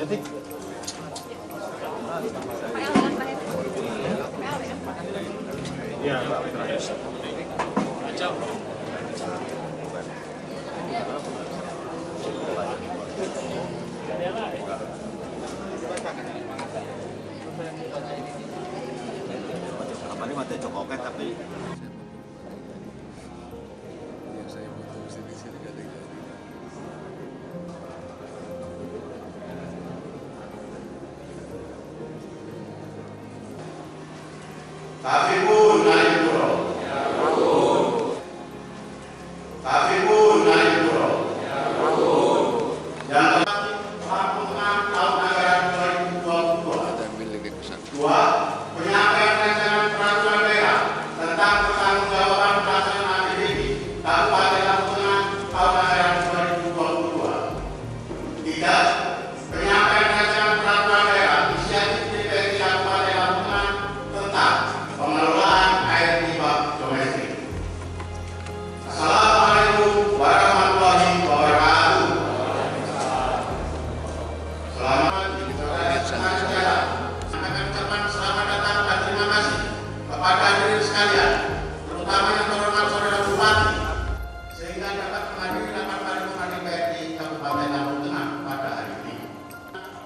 detik. Ya, terakhir. Apa ini mati cokoket tapi yang saya butuh sini kadang-kadang. Tapi pun naik puro. Tapi pun naik puro. Yang penting tahun anggaran 2022. Ada milik kesana. Dua, penyampaian rancangan peraturan daerah tentang pertanggungjawaban pelaksanaan APBD Kabupaten Lampung Tengah tahun anggaran 2022. Tiga, penyampaian rancangan peraturan daerah inisiatif DPRD Kabupaten Lampung Tengah tentang pengelolaan air limbah domestik. Assalamualaikum warahmatullahi wabarakatuh. Selamat selamat datang dan terima kasih kepada hadirin sekalian, terutama yang terhormat saudara bupati, sehingga dapat menghadiri rapat paripurna DPRD Kabupaten Lampung Tengah pada hari ini.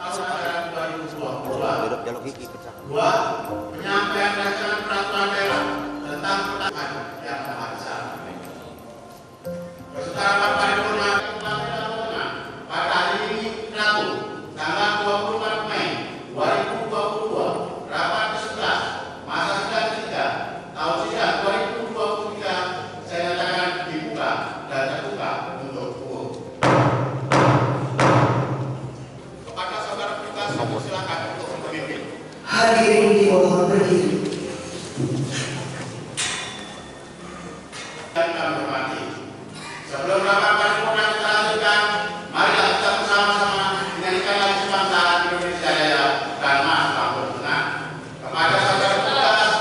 Tahun anggaran 2022. jalur gigi pecah. Dua, penyampaian rancangan peraturan daerah tentang pertanian yang Maha Besar. Peserta rapat paripurna Kabupaten Lampung Tengah pada hari ini Rabu, tanggal 24 Mei 2022, rapat ke-11 masa sidang ketiga tahun sidang 2023 saya nyatakan dibuka dan terbuka untuk umum. Kepada saudara petugas, silakan untuk memimpin. Hadirin dimohon berdiri. Yang kami hormati, sebelum rapat paripurna kita lanjutkan, marilah kita bersama-sama menyanyikan lagu kebangsaan Indonesia Raya dan Mas Lampung Tengah. Kepada saudara petugas,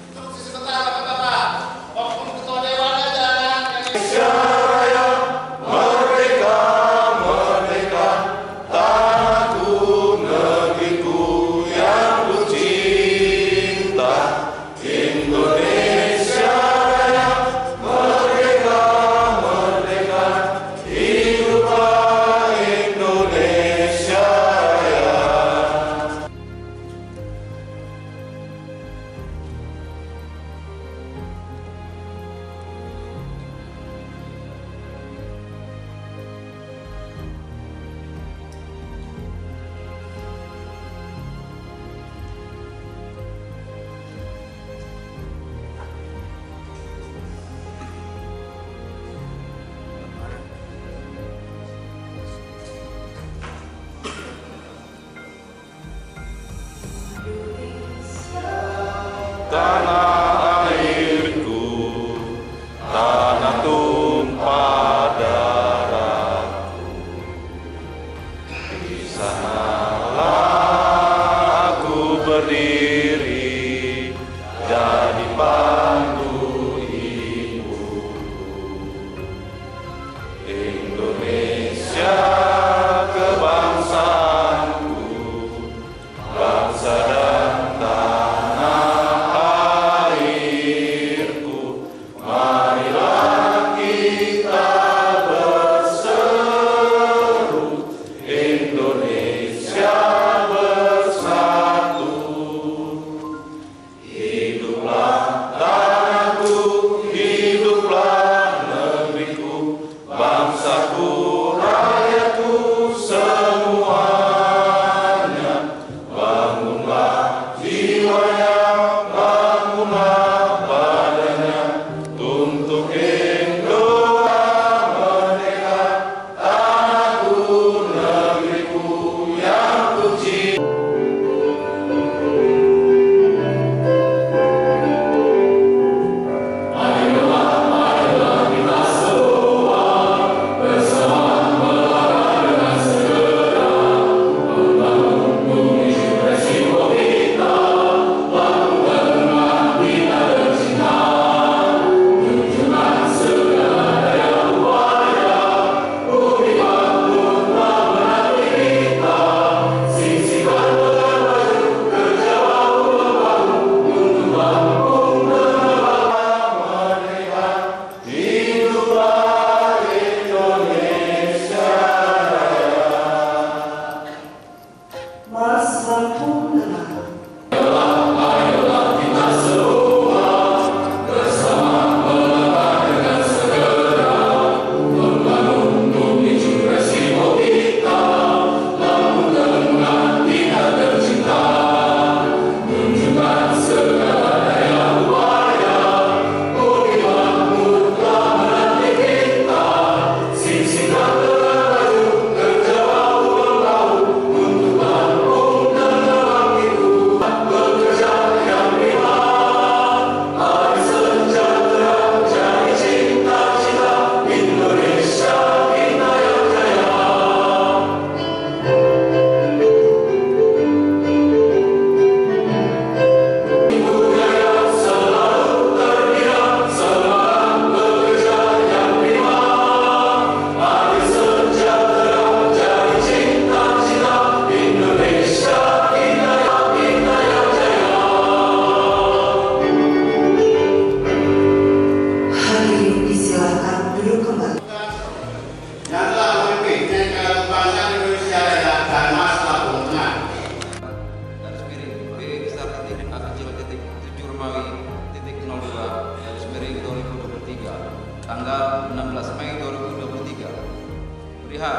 instruksi sebentar Bapak, Oknum Ketua Dewan aja yang Indonesia Raya, merdeka, merdeka, tanahku, negeriku yang ku cinta, Indonesia Raya, merdeka, merdeka, hiduplah Indonesia Raya. Sampurna. Hadirin disilakan duduk kembali. Yang telah memimpin kegiatan kebangsaan Indonesia Raya dan Mas Lampung Tengah. Garis miring B besar titik A kecil titik 7 Romawi titik 02 garis miring 2023 tanggal 16 Mei 2023. Perihal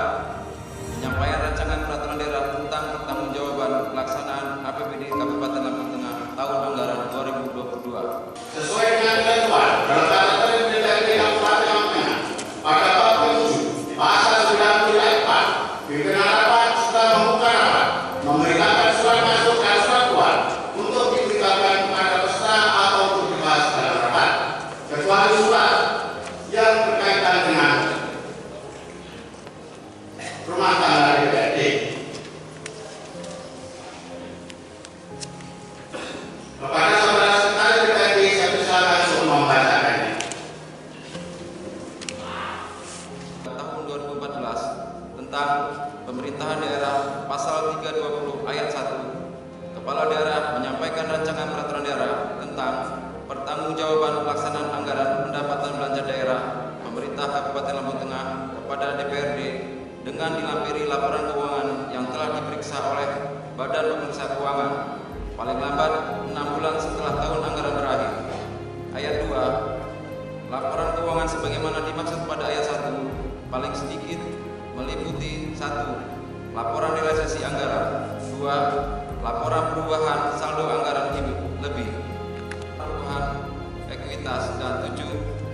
penyampaian rancangan peraturan daerah tentang pertanggungjawaban pelaksanaan APBD Kabupaten Lampung Tengah tahun anggaran 2022. Sesuai dengan ketentuan dalam peraturan Mendagri Kabupaten Lampung Tengah pada bab 7 pasal 90 ayat 4, pimpinan rapat setelah membuka rapat memberikan surat masuk dan surat keluar untuk diberitakan kepada peserta atau untuk dibahas dalam rapat, kecuali surat yang berkaitan dengan rumah tangga DPRD. Kepada saudara sekretaris DPRD, saya persilakan untuk membacakannya. Tahun 2014 tentang pemerintahan daerah pasal 320 ayat 1, Kepala Daerah menyampaikan rancangan peraturan daerah tentang pertanggungjawaban pelaksanaan anggaran pendapatan belanja daerah pemerintah Kabupaten Lampung Tengah kepada DPRD dengan dilampiri laporan keuangan yang telah diperiksa oleh Badan Pemeriksa Keuangan paling lambat 6 bulan setelah tahun anggaran berakhir. Ayat 2, laporan keuangan sebagaimana dimaksud pada ayat 1 paling sedikit meliputi 1. Laporan realisasi anggaran, 2. Laporan perubahan saldo anggaran lebih, perubahan ekuitas, dan 7.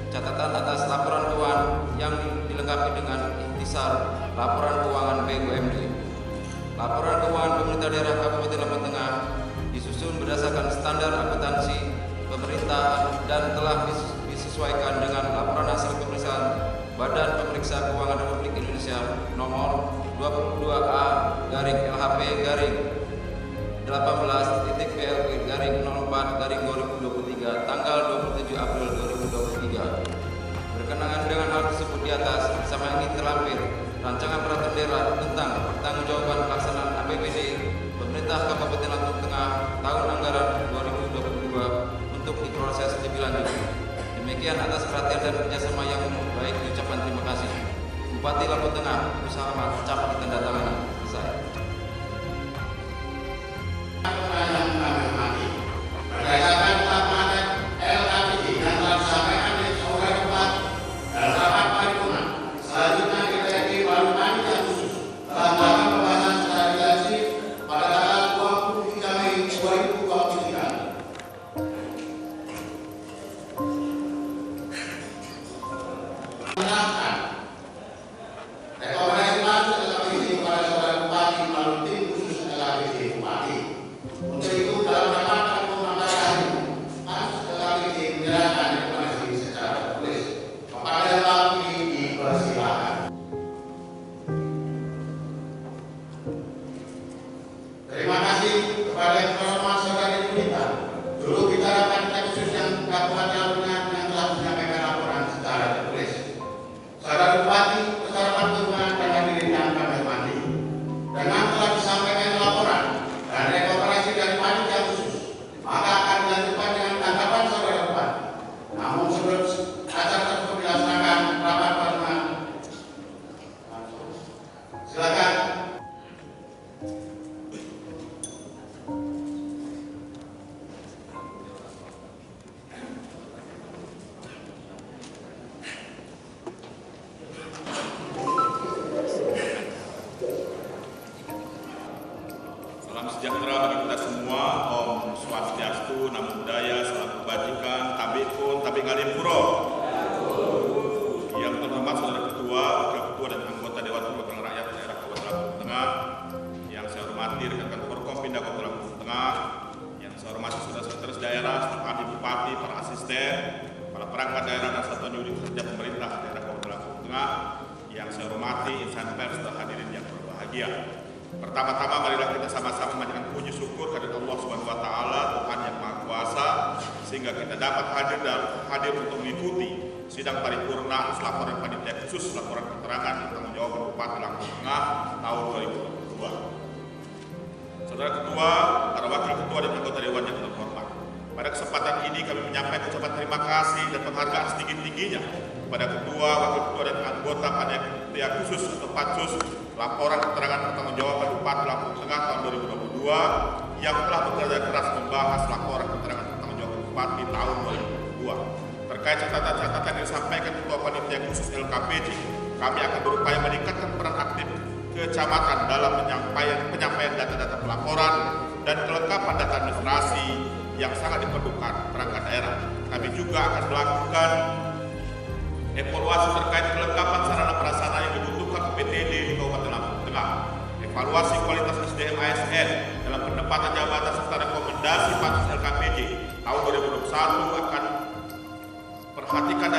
Catatan atas laporan keuangan yang dilengkapi dengan ikhtisar laporan keuangan BUMD. Laporan keuangan pemerintah daerah Kabupaten Lampung Tengah disusun berdasarkan standar akuntansi pemerintah dan telah disesuaikan dengan laporan hasil pemeriksaan Badan Pemeriksa Keuangan Republik Indonesia nomor 22A/18.PLP/04/2023 tanggal 27 April 2023. Berkenaan dengan hal tersebut di atas, bersama ini terlampir rancangan peraturan daerah tentang pertanggungjawaban pelaksanaan APBD pemerintah Kabupaten Lampung Tengah tahun anggaran 2022 untuk diproses lebih lanjut. Demikian atas perhatian dan kerjasama yang baik diucapkan terima kasih. Bupati Lampung Tengah, Muhammad cap ditandatangani. Selesai. Berdasarkan laporan LKPD yang telah disampaikan oleh saudara Bupati dalam rapat paripurna, selanjutnya DPRD melalui panitia khusus telah melakukan pembahasan secara intensif pada tanggal 23 Mei 2023. Menerangkan rekomendasi lanjut LKPD kepada saudara Salam sejahtera bagi kita semua. Om Swastiastu, Namo Buddhaya, salam kebajikan, tabikun, tabik ngalim puro. Yang terhormat Saudara Ketua, Wakil Ketua dan anggota Dewan Perwakilan Rakyat Daerah Kabupaten Lampung Tengah, yang saya hormati rekan-rekan Forkompinda Kabupaten Lampung Tengah, yang saya hormati saudara-saudara daerah, staf ahli bupati, para asisten, para perangkat daerah dan satuan unit kerja pemerintah daerah Kabupaten Lampung Tengah, yang saya hormati insan pers dan hadirin yang berbahagia. Pertama-tama marilah kita sama-sama menyanyikan puji syukur kepada Allah Subhanahu wa taala, Tuhan yang Maha Kuasa, sehingga kita dapat hadir untuk mengikuti sidang paripurna laporan panitia khusus laporan keterangan dan tanggung jawab Bupati Lampung Tengah tahun 2022. Saudara Ketua, para Wakil Ketua dan anggota Dewan yang terhormat, pada kesempatan ini kami menyampaikan ucapan terima kasih dan penghargaan setinggi-tingginya kepada Ketua, Wakil Ketua dan anggota panitia khusus atau Pansus laporan keterangan pertanggungjawaban Bupati Lampung Tengah tahun 2022 yang telah bekerja keras membahas laporan keterangan pertanggungjawaban Bupati tahun 2022. Terkait catatan-catatan yang disampaikan Ketua Panitia Khusus LKPJ, kami akan berupaya meningkatkan peran aktif kecamatan dalam penyampaian data-data pelaporan dan kelengkapan data administrasi yang sangat diperlukan perangkat daerah. Kami juga akan melakukan evaluasi terkait kelengkapan sarana prasarana yang dibutuhkan PTD di Kabupaten Lampung Tengah, evaluasi kualitas SDM ASN dalam penempatan jabatan serta rekomendasi Pansus LKPJ tahun 2021 akan perhatikan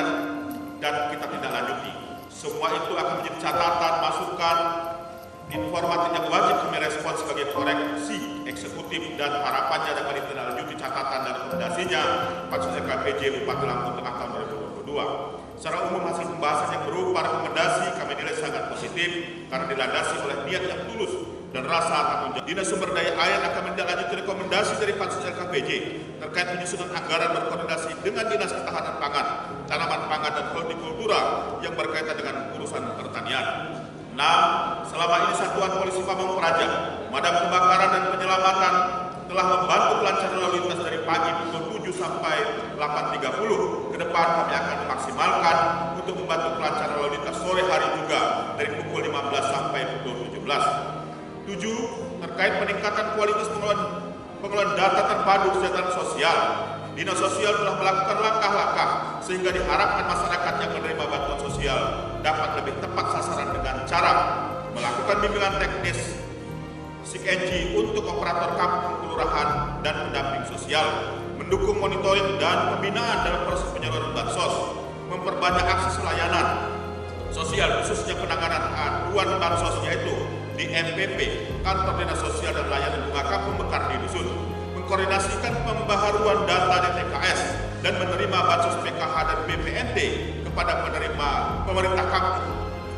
dan kita tindak lanjuti. Semua itu akan menjadi catatan, masukan, informatif yang wajib kami respon sebagai koreksi eksekutif dan harapannya dapat ditindaklanjuti catatan dan rekomendasinya Pansus LKPJ Bupati Lampung Tengah tahun 2022. Secara umum hasil pembahasan yang berupa rekomendasi kami nilai sangat positif karena dilandasi oleh niat yang tulus dan rasa tanggung jawab. Dinas Sumber Daya Air akan menindaklanjuti rekomendasi dari Pansus LKPJ terkait penyusunan anggaran berkoordinasi dengan Dinas Ketahanan Pangan, Tanaman Pangan dan Hortikultura yang berkaitan dengan urusan pertanian. 6. Selama ini Satuan Polisi Pamong Praja, Madam Kebakaran dan Penyelamatan telah membantu kelancaran lalu lintas dari pagi pukul 7 sampai 8.30. Ke depan kami akan memaksimalkan untuk membantu kelancaran lalu lintas sore hari juga dari pukul 15 sampai pukul 17. 7. Terkait peningkatan kualitas pengelolaan data terpadu kesejahteraan sosial, Dinas Sosial telah melakukan langkah-langkah sehingga diharapkan masyarakat yang menerima bantuan sosial dapat lebih tepat sasaran dengan cara melakukan bimbingan teknis PSIK untuk operator kampung kelurahan dan pendamping sosial, mendukung monitoring dan pembinaan dalam proses penyaluran bansos, memperbanyak akses layanan sosial khususnya penanganan aduan bansos yaitu di MPP, Kantor Dinas Sosial dan Layanan Bunga Kampung Mekar di Dusun, mengkoordinasikan pembaharuan data DTKS dan menerima bansos PKH dan BPNT kepada penerima pemerintah kampung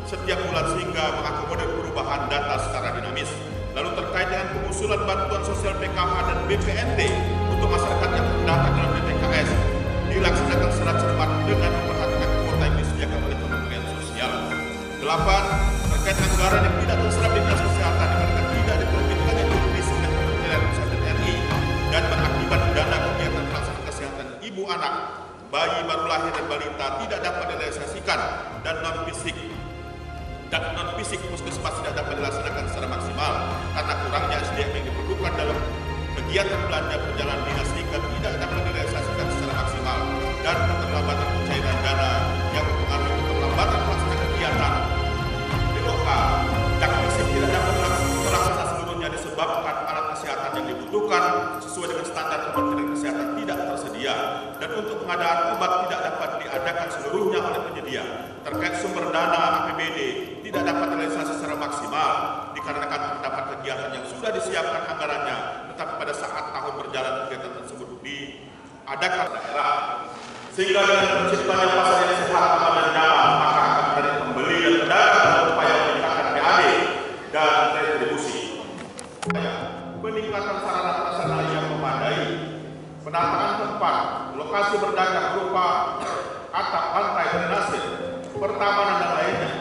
setiap bulan sehingga mengakomodir perubahan data secara dinamis. Lalu terkait dengan pengusulan bantuan sosial PKH dan BPNT untuk masyarakat yang terdata dalam DTKS dilaksanakan secara cermat dengan memperhatikan kuota yang disediakan oleh Kementerian Sosial. 8. Terkait anggaran yang tidak terserap di Dinas Kesehatan dikarenakan tidak diterbitkan yang diisi oleh Kementerian Kesehatan RI dan berakibat dana kegiatan pelaksanaan kesehatan ibu anak, bayi baru lahir dan balita tidak dapat direalisasikan dan non-fisik puskesmas tidak dapat dilaksanakan secara maksimal karena kurangnya SDM yang diperlukan dalam kegiatan belanja perjalanan dinas hingga tidak dapat direalisasikan secara maksimal dan keterlambatan pencairan dana yang mempengaruhi keterlambatan pelaksanaan kegiatan DOH dan fisik tidak dapat terlaksana seluruhnya disebabkan alat kesehatan yang dibutuhkan sesuai dengan standar Kementerian Kesehatan tidak tersedia dan untuk pengadaan obat tidak dapat diadakan seluruhnya oleh penyedia. Terkait sumber dana APBD tidak dapat direalisasi secara maksimal dikarenakan terdapat kegiatan yang sudah disiapkan anggarannya tetapi pada saat tahun berjalan kegiatan tersebut diadakan daerah sehingga dengan terciptanya pasar yang sehat, aman dan nyaman maka akan dari pembeli dan pedagang dalam upaya meningkatkan PAD dan retribusi. Peningkatan sarana prasarana yang memadai, penataan tempat, lokasi berdagang berupa atap, lantai, drainase, pertamanan dan lainnya.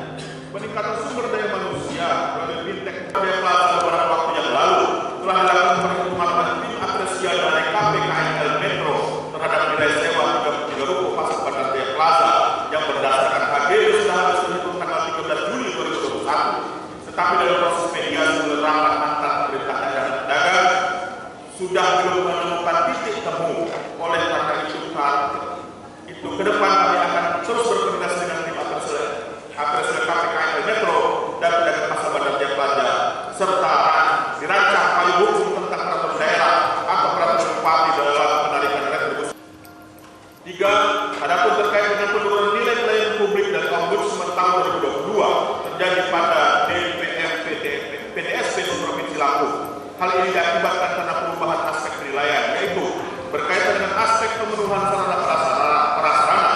Peningkatan sumber daya manusia melalui Bintek Daya Plaza beberapa waktu yang lalu telah dilakukan perhitungan oleh tim apresial dari KPKNL Metro terhadap nilai sewa 33 ruko pasar Bandar Daya Plaza yang berdasarkan HGB sudah harus dihitung tanggal 13 Juli 2021. Tetapi dalam proses mediasi rapat antar pemerintah dan pedagang sudah belum menemukan titik temu. Oleh karena itu ke depan kami akan terus berkoordinasi dengan tim Apres KPKL Metro dan pedagang pasar Bandar Jaya Plaza serta dirancang payung hukum tentang peraturan daerah atau peraturan bupati dalam penarikan retribusi. 3. Adapun terkait dengan penurunan nilai pelayanan publik dari Ombudsman tahun 2022 terjadi pada DPM PTSP Provinsi Lampung. Hal ini diakibatkan karena perubahan aspek penilaian, yaitu berkaitan dengan aspek pemenuhan sarana prasarana,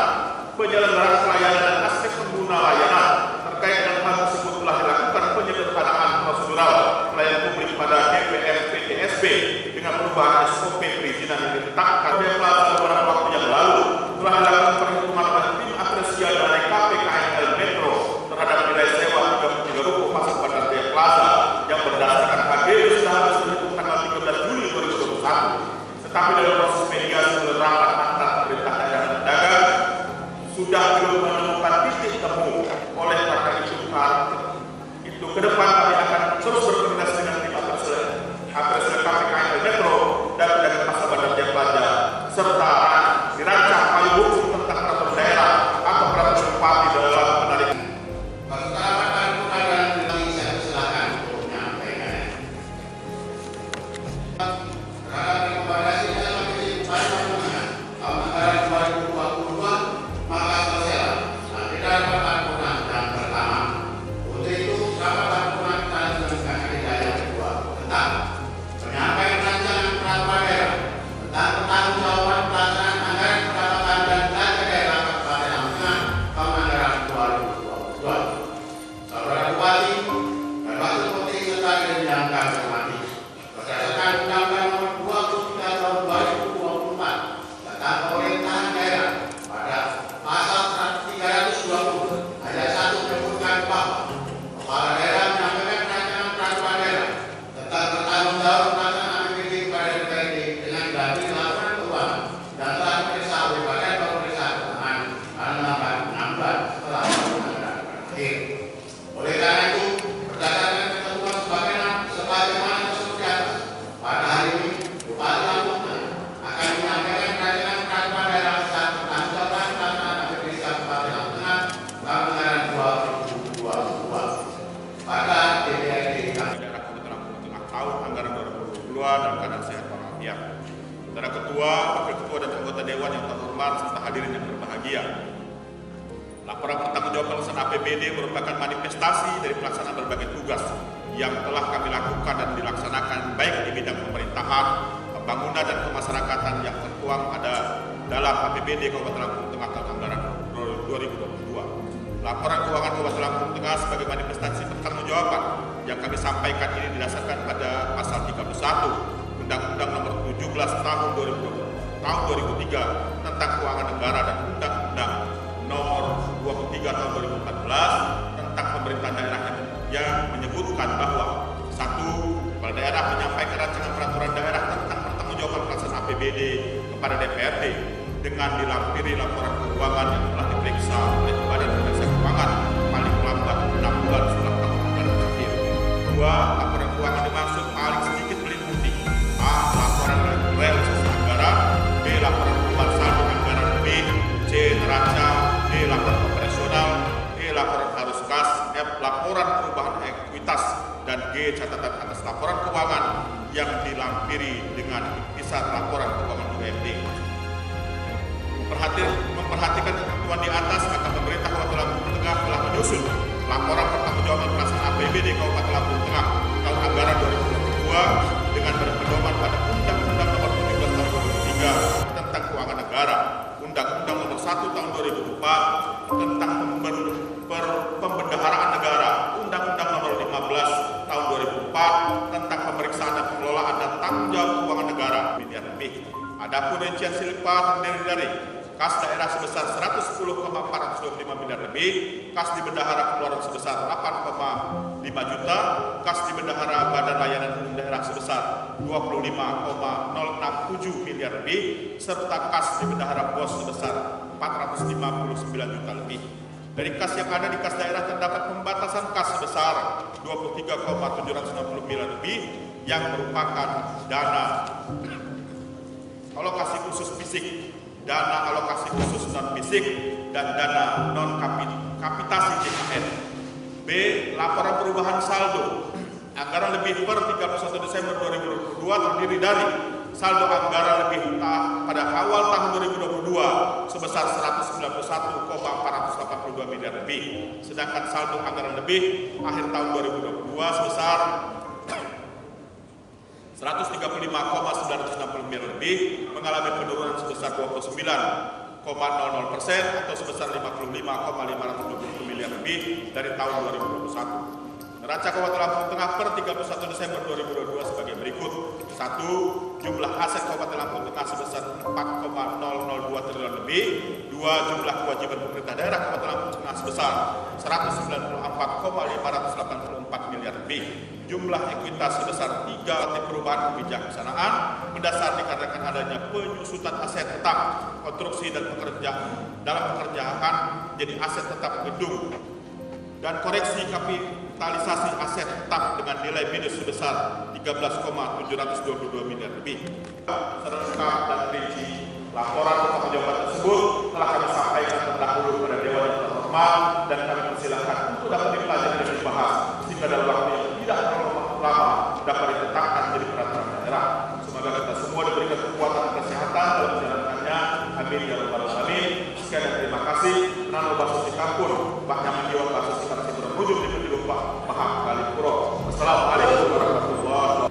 penyelenggaraan pelayanan dan aspek pengguna layanan. Terkait dengan hal tersebut telah dilakukan penyederhanaan prosedural pelayanan publik pada DPM PTSP dengan perubahan SOP perizinan yang ditetapkan beberapa waktu yang lalu. Telah dilakukan perhitungan oleh tim apresiasi dari KPKL Metro terhadap nilai sewa 33 ruko pasar Bandar Jaya Plaza yang berdasarkan HGB sudah harus dihitung tanggal 13 Juli 2021. Tetapi dalam proses mediasi oleh rapat antar pemerintah daerah dan pedagang sudah belum menemukan titik temu. Oleh karena itu ke depan kami akan terus berkoordinasi dengan tim Apres KPKL Metro dan pedagang pasar Bandar Jaya Plaza serta dirancang payung hukum tentang peraturan daerah atau peraturan bupati dalam penarikan. Oleh karena itu, berdasarkan ketentuan sebagaimana tersebut di atas, pada hari ini Bupati Lampung akan menyampaikan rancangan peraturan daerah saat pertanggungjawaban pelaksanaan APBD Kabupaten Lampung Tengah tahun anggaran 2022 pada DPRD Daerah Kabupaten Lampung Tengah tahun anggaran 2022 dalam keadaan sehat walafiat. Saudara Ketua, Wakil Ketua dan anggota Dewan yang terhormat serta hadirin yang berbahagia. Laporan pertanggungjawaban pelaksanaan APBD merupakan manifestasi dari pelaksanaan berbagai tugas yang telah kami lakukan dan dilaksanakan baik di bidang pemerintahan, pembangunan dan kemasyarakatan yang tertuang ada dalam APBD Kabupaten Lampung Tengah tahun anggaran 2022. Laporan keuangan Kabupaten Lampung Tengah sebagai manifestasi pertanggungjawaban yang kami sampaikan ini didasarkan pada pasal 31 Undang-Undang Nomor 17 tahun 2003 tentang Keuangan Negara dan Undang-Undang Nomor 23 tahun 2014 tentang pemerintahan daerah yang menyebutkan bahwa 1. Kepala daerah menyampaikan rancangan peraturan daerah tentang pertanggungjawaban pelaksanaan APBD kepada DPRD dengan dilampiri laporan keuangan yang telah diperiksa oleh Badan Pemeriksa Keuangan paling lambat 6 bulan setelah tahun anggaran berakhir. 2. Laporan keuangan dimaksud paling sedikit meliputi A. Laporan realisasi anggaran, B. Laporan perubahan saldo anggaran, B. C. Neraca, D. Laporan operasional, E. Laporan arus kas, F. Laporan perubahan ekuitas, dan G. Catatan atas laporan keuangan yang dilampiri dengan kisah laporan keuangan UMD. Memperhatikan ketentuan di atas, maka pemerintah Kabupaten Lampung Tengah telah menyusun laporan pertanggungjawaban pelaksanaan APBD Kabupaten Lampung Tengah tahun anggaran 2022 dengan berpedoman pada Undang-Undang Nomor 17 tahun 2003 tentang Keuangan Negara, Undang-Undang Nomor 1 tahun 2004 tentang pembendaharaan negara, Undang-Undang Nomor 15 tahun 2004 tentang pemeriksaan dan pengelolaan dan tanggung jawab keuangan negara miliar lebih. Adapun rincian silpa terdiri dari kas daerah sebesar 110,425 miliar lebih, kas di bendahara pengeluaran sebesar 8,5 juta, kas di bendahara badan layanan umum daerah sebesar 25,067 miliar lebih, serta kas di bendahara pos sebesar 459 juta lebih. Dari kas yang ada di kas daerah terdapat pembatasan kas sebesar 23,760 miliar lebih yang merupakan dana alokasi khusus fisik, dana alokasi khusus non fisik, dan dana non kapitasi JKN. B. Laporan perubahan saldo anggaran lebih per 31 Desember 2022 terdiri dari saldo anggaran lebih pada awal tahun 2022 sebesar 191,482 miliar lebih, sedangkan saldo anggaran lebih akhir tahun 2022 sebesar 135,960 miliar lebih, mengalami penurunan sebesar 29,00% atau sebesar 55,520 miliar lebih dari tahun 2021. Neraca Kabupaten Lampung Tengah per 31 Desember 2022 sebagai berikut. 1. Jumlah aset Kabupaten Lampung Tengah sebesar 4,002 triliun lebih. 2. Jumlah kewajiban pemerintah daerah Kabupaten Lampung Tengah sebesar 194,584 miliar lebih. Jumlah ekuitas sebesar 3 relatif perubahan kebijaksanaan mendasar dikarenakan adanya penyusutan aset tetap konstruksi dan dalam pekerjaan jadi aset tetap gedung dan koreksi kapitalisasi aset tetap dengan nilai minus sebesar 13,722 miliar lebih. Serengkap dan rinci laporan pertanggungjawaban tersebut telah kami sampaikan terdahulu kepada Dewan yang terhormat dan kami persilahkan untuk dapat dipelajari dan dibahas sehingga dalam waktu yang tidak terlalu lama dapat ditetapkan menjadi peraturan daerah. Semoga kita semua diberikan kekuatan dan kesehatan dalam menjalankannya. Amin ya rabbal alamin. Sekian dan terima kasih. Nano Basuki Kampur, Pak Nyaman Jiwa Basuki Kampur berujung di penduduk Pak Maham Kalipuro. Wassalamualaikum warahmatullahi wabarakatuh.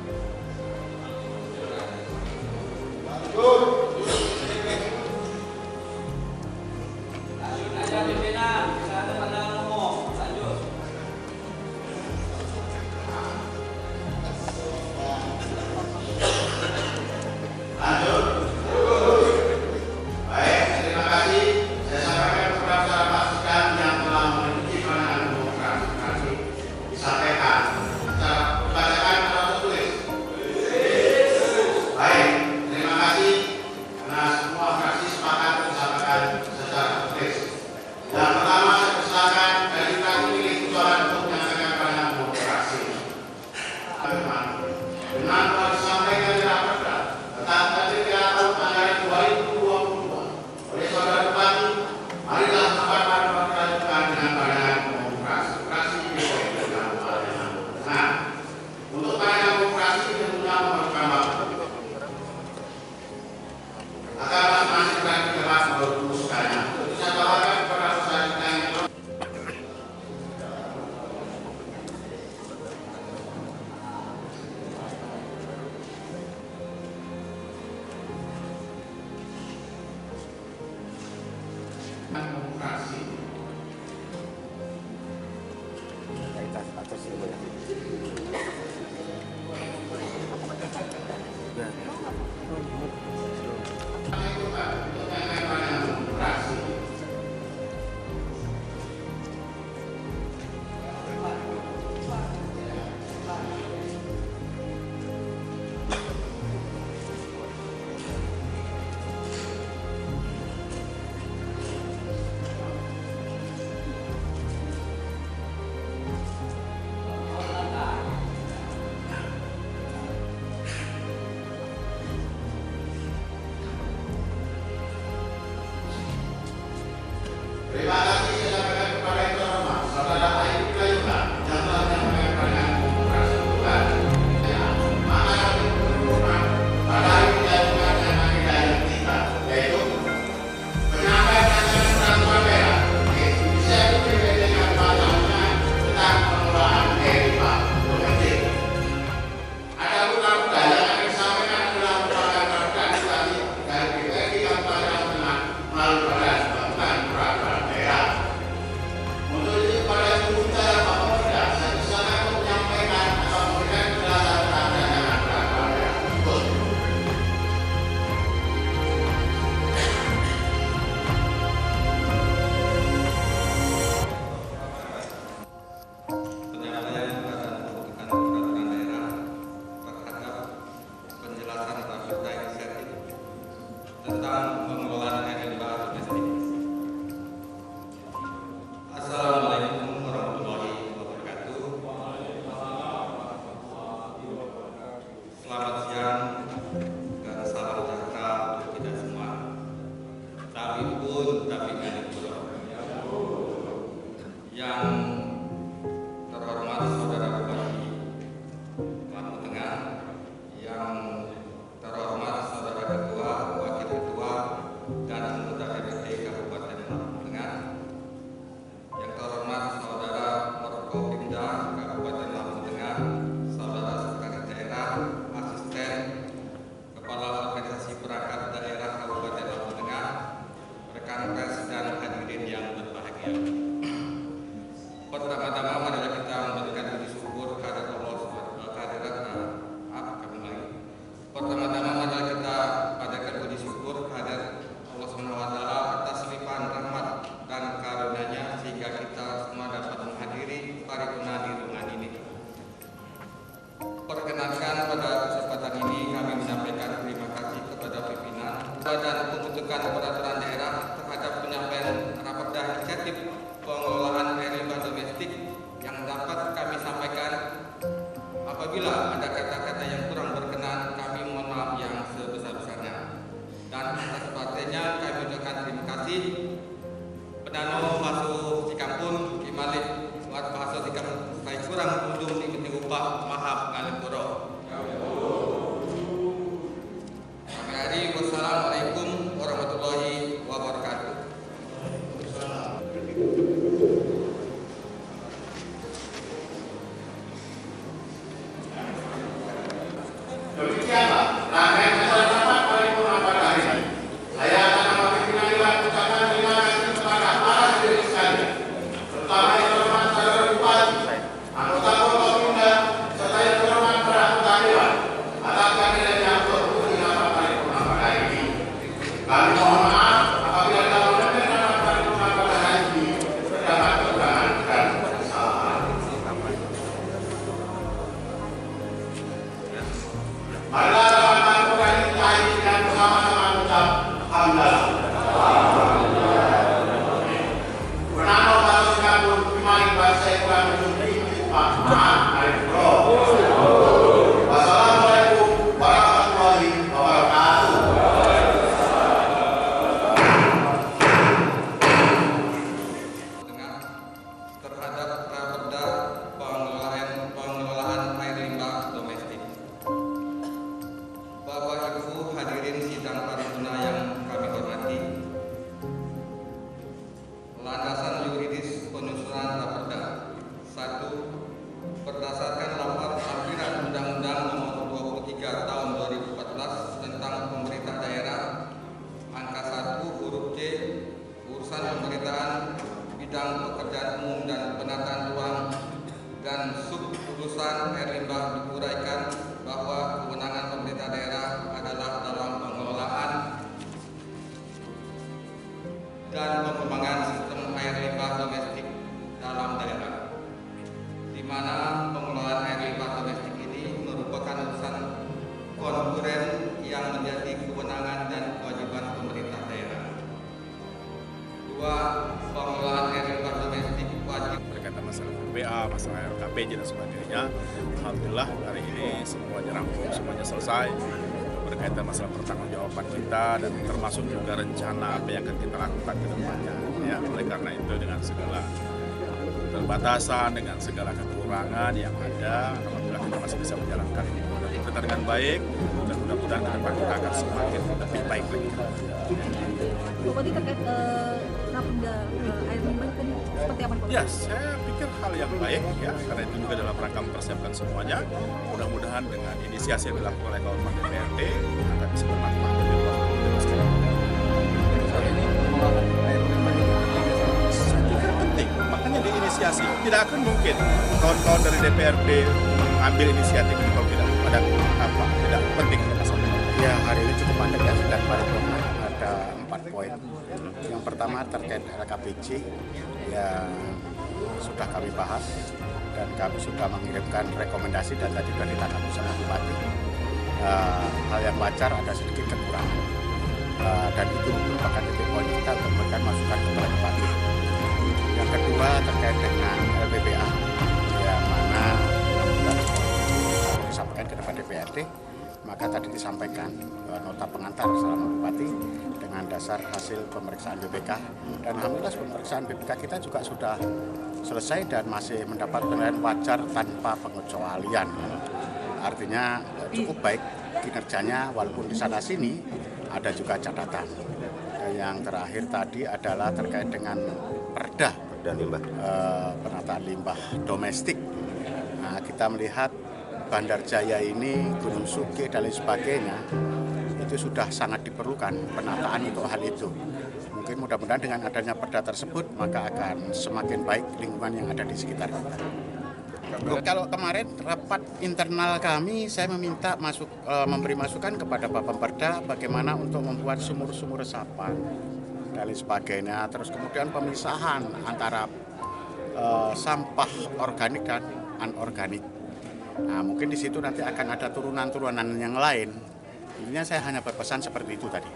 Selamat siang dan salam sejahtera untuk kita semua. Tapi yang terhormat Saudara Bupati Lampung Tengah, yang terhormat Saudara Ketua, Wakil Ketua, dan anggota DPRD Kabupaten Lampung Tengah, yang terhormat Saudara Forkopimda Kabupaten Lampung Tengah, Saudara Sekretaris Daerah, Asisten Kepala Organisasi Perangkat Daerah Kabupaten Lampung Tengah, rekan pers dan hadirin yang berbahagia. Pertama-tama marilah kita memberikan puji syukur kehadirat Allah SWT atas limpahan rahmat dan karunia-Nya sehingga kita semua dapat menghadiri paripurna di ruangan ini. Perkenankan pada kesempatan ini kami menyampaikan terima kasih kepada pimpinan dan pembentukan peraturan daerah terhadap penyampaian raperda inisiatif pengelolaan air limbah domestik yang dapat kami sampaikan. Apabila ada kata-kata yang kurang berkenan, kami mohon maaf yang sebesar-besarnya. Dan atas perhatiannya kami ucapkan terima kasih. Penano Masuk Cikampun, Kimalik, Wat Bahasa Cikampun, saya kurang kunjung di penting upah, maaf ngalipuro. Wassalamualaikum warahmatullahi wabarakatuh. Demikianlah rangkaian acara rapat paripurna pada hari ini. Saya akan mewakili dengan ucapan terima kasih kepada para hadirin sekalian, terutama yang terhormat Saudara Bupati, anggota Forkopimda, serta yang terhormat para anggota dewan atas kehadiran yang berhubung di rapat paripurna pada hari ini. Kami mohon maaf apabila dalam mendengar rapat paripurna pada hari ini terdapat kekurangan dan kesalahan. Marilah rapat paripurna ini diakhiri dengan bersama-sama mengucap hamdalah. Penano Masuk Cikampun, Kimalik, saya kurang kunjung di upah, maaf ngalipuro. Wassalamualaikum warahmatullahi wabarakatuh. Tengah terhadap raperda pengelolaan air limbah domestik. Bapak Ibu hadirin sidang paripurna yang kami hormati. Landasan yuridis penyusunan raperda. 1. Berdasarkan laporan lampiran Undang-Undang Nomor 23 Tahun 2014 tentang Pemerintah Daerah Angka 1 huruf C, urusan pemerintahan bidang pekerjaan umum dan penataan ruang dan sub urusan air limbah diuraikan bahwa kewenangan pemerintah daerah adalah dalam pengelolaan dan pengembangan sistem air limbah domestik dalam daerah, di mana pengelolaan air limbah domestik ini merupakan urusan konkuren yang menjadi kewenangan dan kewajiban pemerintah daerah. 2. Pengelolaan air limbah domestik wajib berkaitan masalah BA, masalah LKPJ dan sebagainya. Alhamdulillah hari ini semuanya rampung, semuanya selesai berkaitan masalah pertanggungjawaban kita dan termasuk juga rencana apa yang akan kita lakukan ke depannya. Ya, oleh karena itu dengan segala keterbatasan, dengan segala kekurangan yang ada, alhamdulillah kita masih bisa menjalankan kita dengan baik dan mudah-mudahan ke depan kita akan semakin lebih baik lagi. Bupati terkait raperda air limbah seperti apa Pak? Ya, saya pikir hal yang baik ya, karena itu juga dalam rangka mempersiapkan semuanya. Mudah-mudahan dengan inisiasi yang dilakukan oleh kawan DPRD akan bisa bermanfaat bagi kawan-kawan sekalian. Saya pikir penting, makanya diinisiasi. Tidak akan mungkin kawan-kawan dari DPRD mengambil inisiatif ini kalau tidak ada apa, tidak penting ada masalah. Ya, hari ini cukup padat ya, sidang paripurna ada 4 poin. Yang pertama terkait LKPJ yang sudah kami bahas dan kami sudah mengirimkan rekomendasi dan tadi sudah ditanggapi sama Bupati. Hal yang wajar ada sedikit kekurangan dan itu merupakan titik poin kita untuk memberikan masukan kepada Bupati. Yang kedua terkait dengan LPBA yang mana sudah disampaikan ke depan DPRD. Maka tadi disampaikan nota pengantar selama Bupati dengan dasar hasil pemeriksaan BPK, dan alhamdulillah pemeriksaan BPK kita juga sudah selesai dan masih mendapat penilaian wajar tanpa pengecualian. Artinya cukup baik kinerjanya, walaupun di sana sini ada juga catatan. Dan yang terakhir tadi adalah terkait dengan perda penataan limbah domestik. Nah, kita melihat Bandar Jaya ini, Gunung Suke dan lain sebagainya, itu sudah sangat diperlukan penataan untuk hal itu. Mungkin mudah-mudahan dengan adanya perda tersebut maka akan semakin baik lingkungan yang ada di sekitar kita. Kalau kemarin rapat internal kami, saya meminta memberi masukan kepada Bapak Perda bagaimana untuk membuat sumur-sumur resapan dan lain sebagainya. Terus kemudian pemisahan antara sampah organik dan anorganik. Nah, mungkin di situ nanti akan ada turunan-turunan yang lain. Intinya saya hanya berpesan seperti itu tadi.